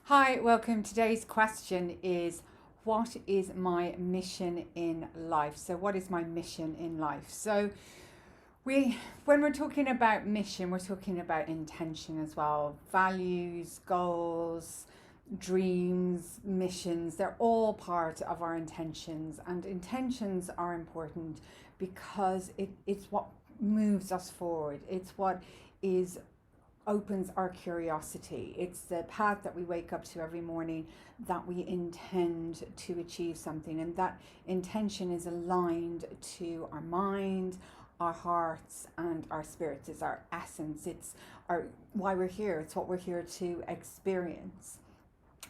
Hi, welcome. Today's question is, what is my mission in life? So what is my mission in life? We when we're talking about mission, we're talking about intention as well. Values, goals, dreams, missions, they're all part of our intentions, and intentions are important because it's what moves us forward. It's what is opens our curiosity. It's the path that we wake up to every morning, that we intend to achieve something, and that intention is aligned to our mind, our hearts, and our spirits. It's our essence. It's our why we're here. It's what we're here to experience.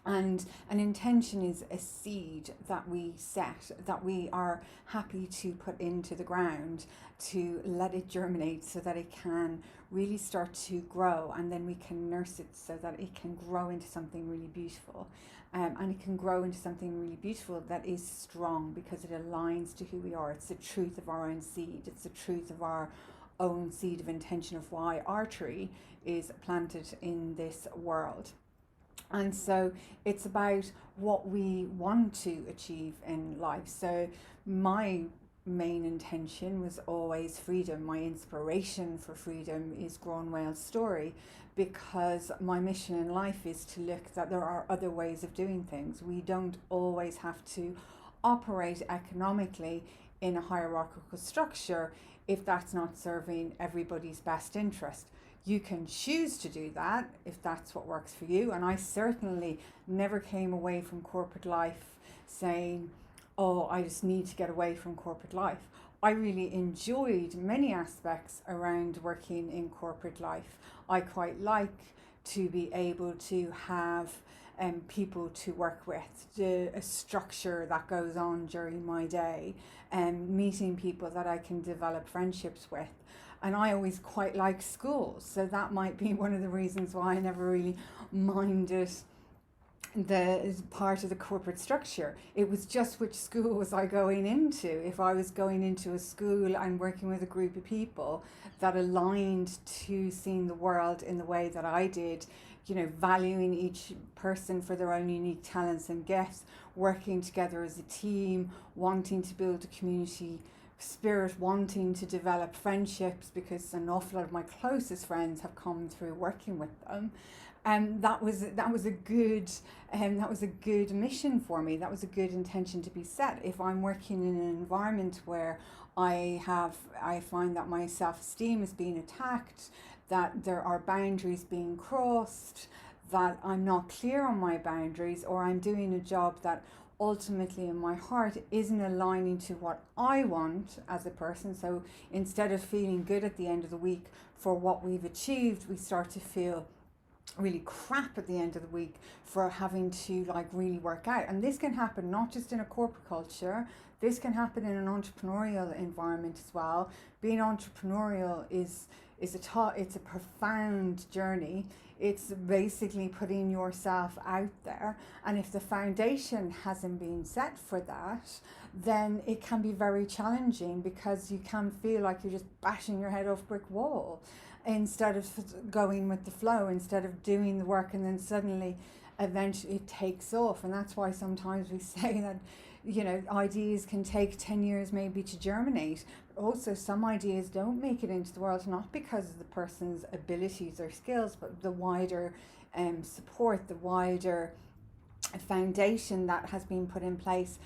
And an intention is a seed that we set, that we are happy to put into the ground, to let it germinate so that it can really start to grow, and then we can nurse it so that it can grow into something really beautiful. And it can grow into something really beautiful that is strong because it aligns to who we are. It's the truth of our own seed, it's the truth of our own seed of intention of why our tree is planted in this world. And so it's about what we want to achieve in life. So my main intention was always freedom. My inspiration for freedom is Granuaile's story, because my mission in life is to look that there are other ways of doing things. We don't always have to operate economically in a hierarchical structure if that's not serving everybody's best interest. You can choose to do that if that's what works for you. And I certainly never came away from corporate life saying, oh, I just need to get away from corporate life. I really enjoyed many aspects around working in corporate life. I quite like to be able to have people to work with, a structure that goes on during my day, and meeting people that I can develop friendships with. And I always quite like school, so that might be one of the reasons why I never really minded the part of the corporate structure. It was just which school was I going into. If I was going into a school and working with a group of people that aligned to seeing the world in the way that I did, valuing each person for their own unique talents and gifts, working together as a team, wanting to build a community spirit, wanting to develop friendships, because an awful lot of my closest friends have come through working with them. And that was a good mission for me. That was a good intention to be set. If I'm working in an environment where I find that my self-esteem is being attacked, that there are boundaries being crossed, that I'm not clear on my boundaries, or I'm doing a job that ultimately in my heart isn't aligning to what I want as a person. So instead of feeling good at the end of the week for what we've achieved, we start to feel really crap at the end of the week for having to really work out. And this can happen not just in a corporate culture, this can happen in an entrepreneurial environment as well. Being entrepreneurial is it's a profound journey. It's basically putting yourself out there, and if the foundation hasn't been set for that, then it can be very challenging, because you can feel like you're just bashing your head off a brick wall instead of going with the flow, instead of doing the work, and then suddenly eventually it takes off. And that's why sometimes we say that ideas can take 10 years maybe to germinate. But also some ideas don't make it into the world, not because of the person's abilities or skills, but the wider support, the wider foundation that has been put in place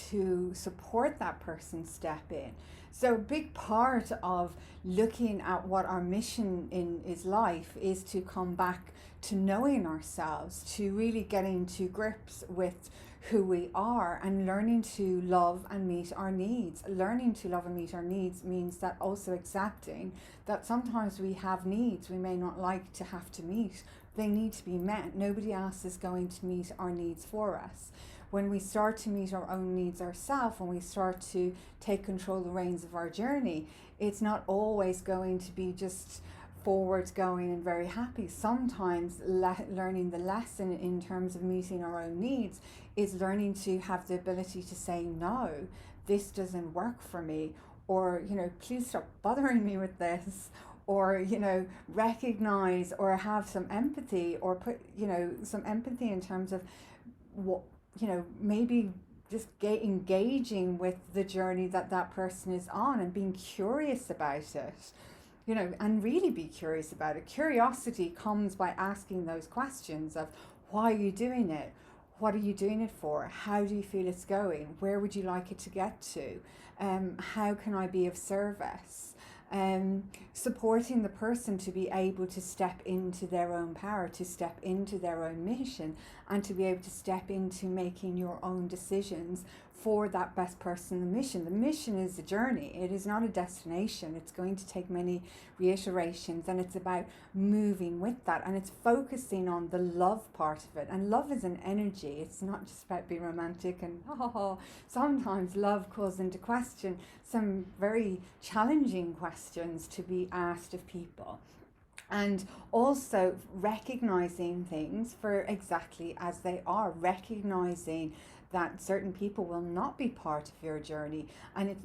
to support that person step in. So a big part of looking at what our mission in is life is to come back to knowing ourselves, to really getting to grips with who we are, and learning to love and meet our needs. Learning to love and meet our needs means that also accepting that sometimes we have needs we may not like to have to meet. They need to be met. Nobody else is going to meet our needs for us. When we start to meet our own needs ourselves, when we start to take control of the reins of our journey, it's not always going to be just forward going and very happy. Sometimes learning the lesson in terms of meeting our own needs is learning to have the ability to say, no, this doesn't work for me, or please stop bothering me with this, or, you know, recognize or have some empathy, or put, you know, some empathy in terms of what, you know, maybe just engaging with the journey that that person is on and being curious about it, you know, and really be curious about it. Curiosity comes by asking those questions of, why are you doing it? What are you doing it for? How do you feel it's going? Where would you like it to get to? How can I be of service? Supporting the person to be able to step into their own power, to step into their own mission, and to be able to step into making your own decisions for that best person. The mission is a journey. It is not a destination. It's going to take many reiterations, and it's about moving with that, and it's focusing on the love part of it. And love is an energy. It's not just about being romantic and sometimes love calls into question some very challenging questions to be asked of people. And also recognizing things for exactly as they are, recognizing that certain people will not be part of your journey, and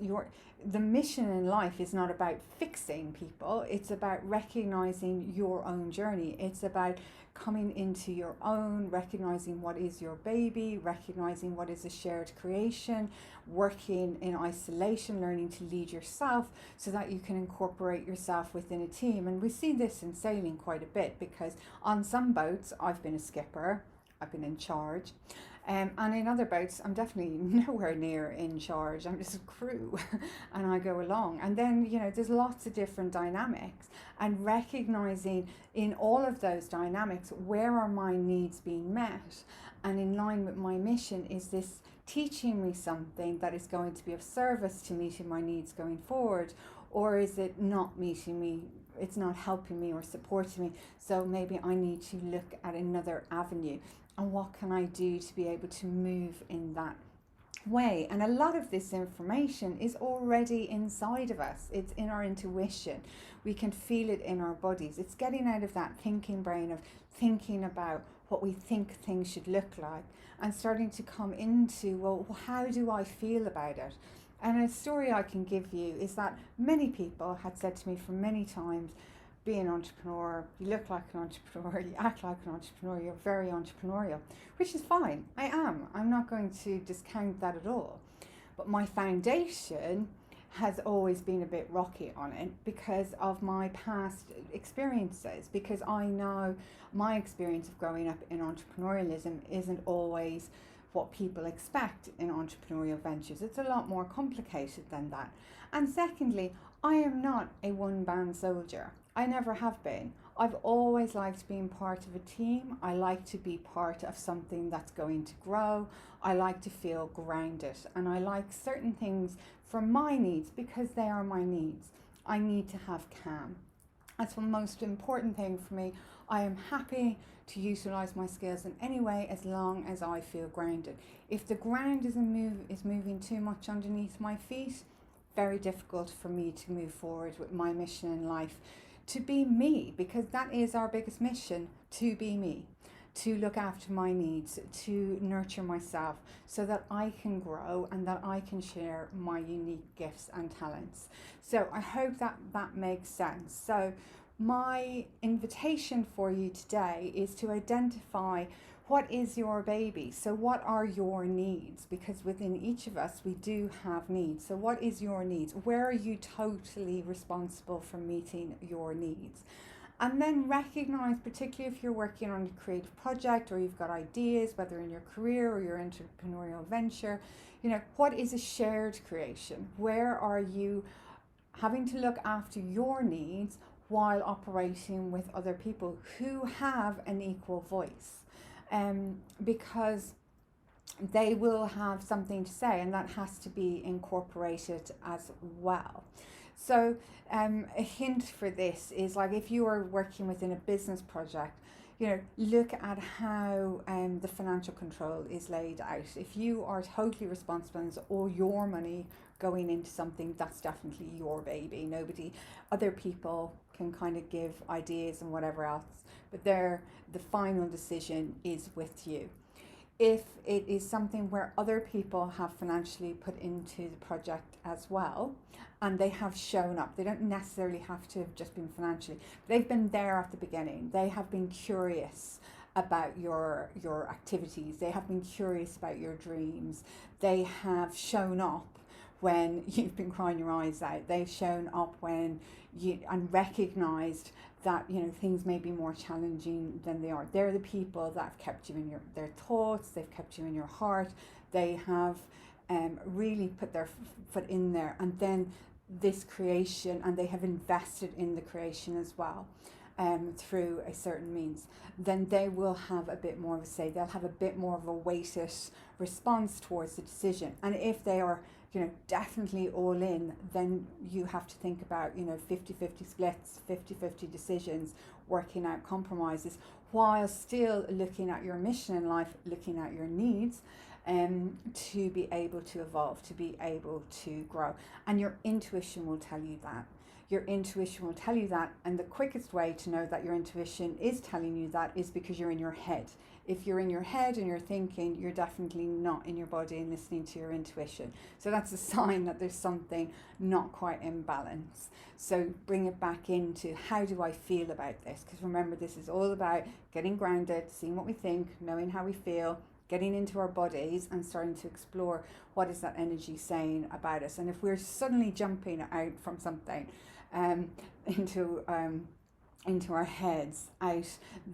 the mission in life is not about fixing people. It's about recognizing your own journey. It's about coming into your own, recognizing what is your baby, recognizing what is a shared creation, working in isolation, learning to lead yourself so that you can incorporate yourself within a team. And we see this in sailing quite a bit, because on some boats I've been a skipper, I've been in charge. And in other boats, I'm definitely nowhere near in charge. I'm just a crew and I go along. And then, you know, there's lots of different dynamics, and recognizing in all of those dynamics, where are my needs being met? And in line with my mission, is this teaching me something that is going to be of service to meeting my needs going forward? Or is it not meeting me? It's not helping me or supporting me. So maybe I need to look at another avenue. And what can I do to be able to move in that way? And a lot of this information is already inside of us. It's in our intuition. We can feel it in our bodies. It's getting out of that thinking brain of thinking about what we think things should look like, and starting to come into, well, how do I feel about it? And a story I can give you is that many people had said to me for many times, be an entrepreneur, you look like an entrepreneur, you act like an entrepreneur, you're very entrepreneurial, which is fine. I am. I'm not going to discount that at all. But my foundation has always been a bit rocky on it because of my past experiences, because I know my experience of growing up in entrepreneurialism isn't always what people expect in entrepreneurial ventures. It's a lot more complicated than that. And secondly, I am not a one-man soldier. I never have been. I've always liked being part of a team. I like to be part of something that's going to grow. I like to feel grounded, and I like certain things for my needs because they are my needs. I need to have calm. That's the most important thing for me. I am happy to utilize my skills in any way as long as I feel grounded. If the ground is moving too much underneath my feet, very difficult for me to move forward with my mission in life, to be me, because that is our biggest mission, to be me, to look after my needs, to nurture myself so that I can grow and that I can share my unique gifts and talents. So I hope that that makes sense. So my invitation for you today is to identify what is your baby. So what are your needs? Because within each of us, we do have needs. So what is your needs? Where are you totally responsible for meeting your needs? And then recognize, particularly if you're working on a creative project or you've got ideas, whether in your career or your entrepreneurial venture, you know, what is a shared creation? Where are you having to look after your needs while operating with other people who have an equal voice? Because they will have something to say, and that has to be incorporated as well. So a hint for this is, like, if you are working within a business project, you know, look at how the financial control is laid out. If you are totally responsible and it's all your money going into something, that's definitely your baby. Other people can kind of give ideas and whatever else, but the final decision is with you. if it is something where other people have financially put into the project as well, and they have shown up, they don't necessarily have to have just been financially, they've been there at the beginning, they have been curious about your activities, they have been curious about your dreams, they have shown up when you've been crying your eyes out, they've shown up when you and recognized that, you know, things may be more challenging than they are. They're the people that have kept you in their thoughts, they've kept you in your heart, they have really put their foot in there, and then this creation, and they have invested in the creation as well, through a certain means, then they will have a bit more of a say, they'll have a bit more of a weighted response towards the decision. And if they are, you know, definitely all in, then you have to think about, you know, 50-50 splits, 50-50 decisions, working out compromises, while still looking at your mission in life, looking at your needs, to be able to evolve, to be able to grow. And your intuition will tell you that. Your intuition will tell you that, and the quickest way to know that your intuition is telling you that is because you're in your head. If you're in your head and you're thinking, you're definitely not in your body and listening to your intuition. So that's a sign that there's something not quite in balance. So bring it back into, how do I feel about this? Because remember, this is all about getting grounded, seeing what we think, knowing how we feel, getting into our bodies and starting to explore what is that energy saying about us. And if we're suddenly jumping out from something into our heads out,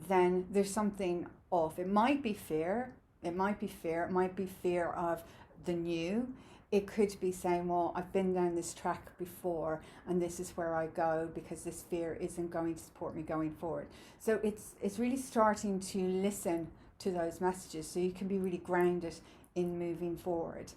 then there's something off. It might be fear, it might be fear of the new. It could be saying, well, I've been down this track before and this is where I go because this fear isn't going to support me going forward. So it's really starting to listen to those messages so you can be really grounded in moving forward.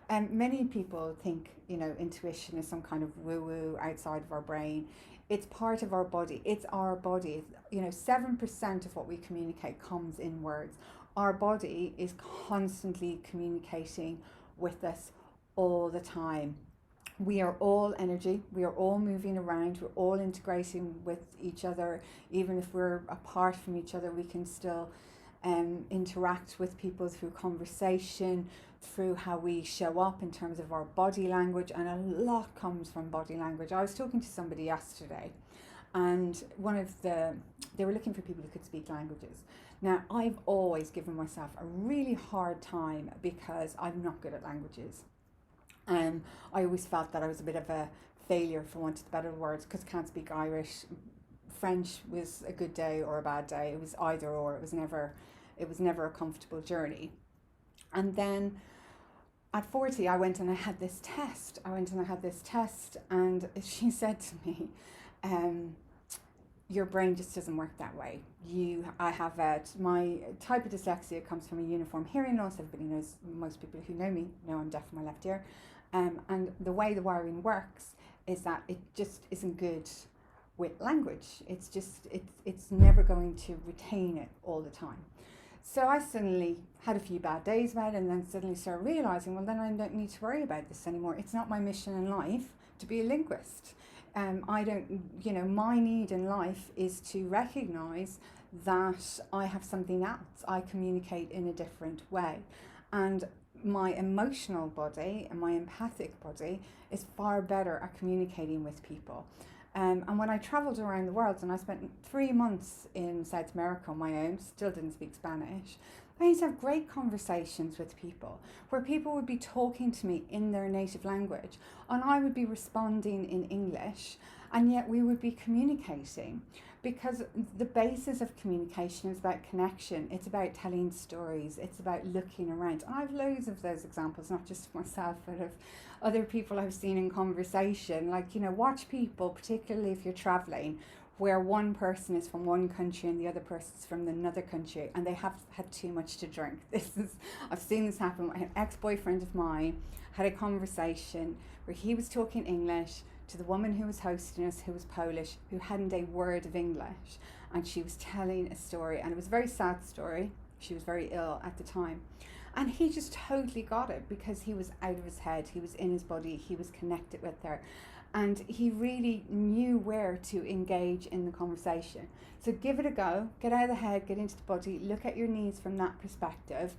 And many people think, you know, intuition is some kind of woo-woo outside of our brain. It's part of our body. It's our body. You know, 7% of what we communicate comes in words. Our body is constantly communicating with us all the time. We are all energy. We are all moving around. We're all integrating with each other. Even if we're apart from each other, we can still interact with people through conversation, through how we show up in terms of our body language, and a lot comes from body language. I was talking to somebody yesterday, and they were looking for people who could speak languages. Now, I've always given myself a really hard time because I'm not good at languages. I always felt that I was a bit of a failure, for want of better words, because I can't speak Irish. French was a good day or a bad day. It was either or. It was never a comfortable journey. And then at 40, I went and I had this test. And she said to me, your brain just doesn't work that way. I have my type of dyslexia comes from a uniform hearing loss. Everybody knows, most people who know me know I'm deaf in my left ear. And the way the wiring works is that it just isn't good with language. It's never going to retain it all the time. So I suddenly had a few bad days about it, and then suddenly started realizing, well, then I don't need to worry about this anymore. It's not my mission in life to be a linguist. I don't, you know, my need in life is to recognize that I have something else. I communicate in a different way. And my emotional body and my empathic body is far better at communicating with people. And when I traveled around the world, and I spent 3 months in South America on my own, still didn't speak Spanish, I used to have great conversations with people where people would be talking to me in their native language and I would be responding in English, and yet we would be communicating, because the basis of communication is about connection. It's about telling stories. It's about looking around. And I have loads of those examples, not just of myself, but of other people I've seen in conversation. Like, you know, watch people, particularly if you're traveling, where one person is from one country and the other person is from another country, and they have had too much to drink. I've seen this happen. An ex-boyfriend of mine had a conversation where he was talking English to the woman who was hosting us, who was Polish, who hadn't a word of English, and she was telling a story, and it was a very sad story. She was very ill at the time, and he just totally got it because he was out of his head, he was in his body, he was connected with her, and he really knew where to engage in the conversation. So give it a go, get out of the head, get into the body, look at your needs from that perspective,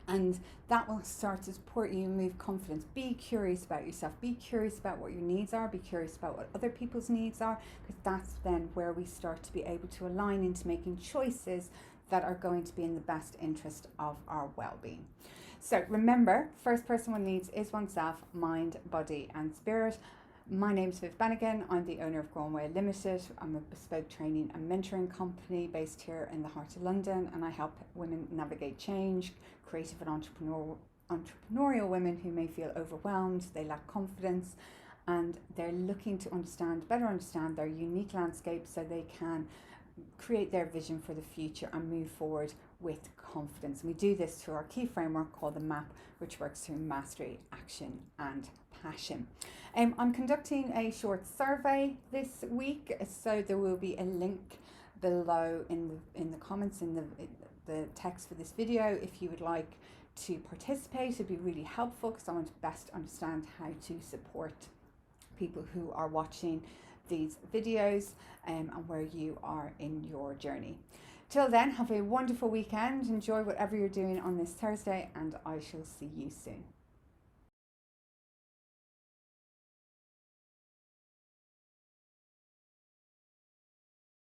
And that will start to support you and move confidence. Be curious about yourself. Be curious about what your needs are. Be curious about what other people's needs are, because that's then where we start to be able to align into making choices that are going to be in the best interest of our well-being. So remember, first person one needs is oneself, mind, body and spirit. My name's Viv Bannigan. I'm the owner of Granuaile Limited. I'm a bespoke training and mentoring company based here in the heart of London, and I help women navigate change, creative and entrepreneurial women who may feel overwhelmed, they lack confidence, and they're looking to better understand their unique landscape so they can create their vision for the future and move forward with confidence. And we do this through our key framework called the MAP, which works through mastery, action and passion. I'm conducting a short survey this week, so there will be a link below in the comments in the text for this video if you would like to participate. It'd be really helpful because I want to best understand how to support people who are watching these videos and where you are in your journey. Till then, have a wonderful weekend. Enjoy whatever you're doing on this Thursday, and I shall see you soon.